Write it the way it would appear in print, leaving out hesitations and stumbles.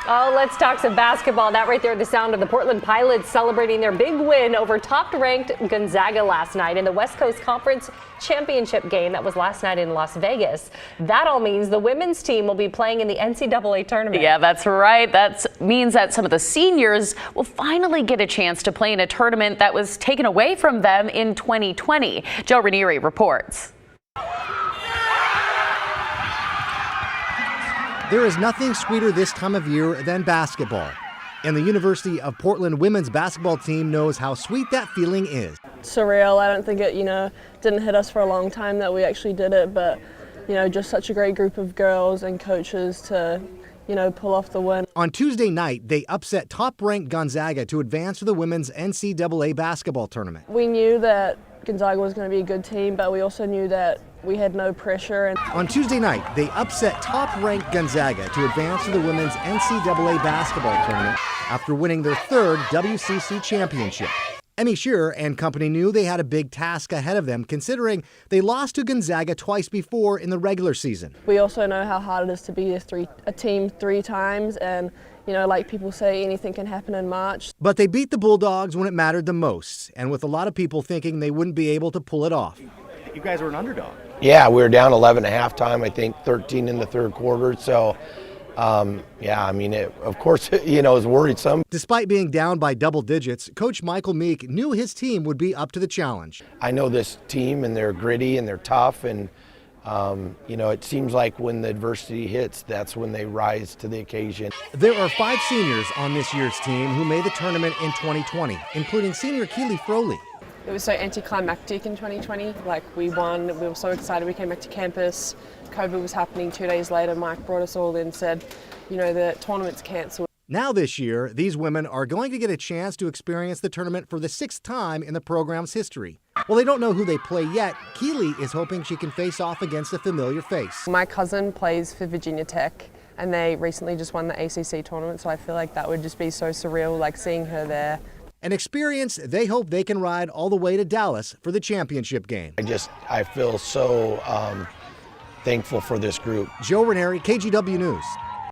Oh, let's talk some basketball. That right there, the sound of the Portland Pilots celebrating their big win over top-ranked Gonzaga last night in the West Coast Conference Championship game that was last night in Las Vegas. That all means the women's team will be playing in the NCAA tournament. Yeah, that's right. That means that some of the seniors will finally get a chance to play in a tournament that was taken away from them in 2020. Joe Ranieri reports. There is nothing sweeter this time of year than basketball. And the University of Portland women's basketball team knows how sweet that feeling is. Surreal. I don't think it, didn't hit us for a long time that we actually did it, but, just such a great group of girls and coaches to, pull off the win. On Tuesday night, they upset top-ranked Gonzaga to advance to the women's NCAA basketball tournament. We knew that Gonzaga was going to be a good team, but we also knew that we had no pressure. And on Tuesday night, they upset top-ranked Gonzaga to advance to the women's NCAA basketball tournament after winning their third WCC championship. Emmy Shearer and company knew they had a big task ahead of them, considering they lost to Gonzaga twice before in the regular season. We also know how hard it is to be a team 3 times, and like people say, anything can happen in March. But they beat the Bulldogs when it mattered the most, and with a lot of people thinking they wouldn't be able to pull it off. You guys were an underdog. Yeah, we were down 11 at halftime, I think 13 in the third quarter. So, of course, it was worrisome. Despite being down by double digits, Coach Michael Meek knew his team would be up to the challenge. I know this team, and they're gritty and they're tough, and it seems like when the adversity hits, that's when they rise to the occasion. There are 5 seniors on this year's team who made the tournament in 2020, including senior Keely Froley. It was so anticlimactic in 2020. We won, we were so excited, we came back to campus. COVID was happening 2 days later. Mike brought us all in and said, the tournament's cancelled. Now this year, these women are going to get a chance to experience the tournament for the 6th time in the program's history. While they don't know who they play yet, Keely is hoping she can face off against a familiar face. My cousin plays for Virginia Tech, and they recently just won the ACC tournament, so I feel like that would just be so surreal, seeing her there. An experience they hope they can ride all the way to Dallas for the championship game. I feel so thankful for this group. Joe Ranieri, KGW News.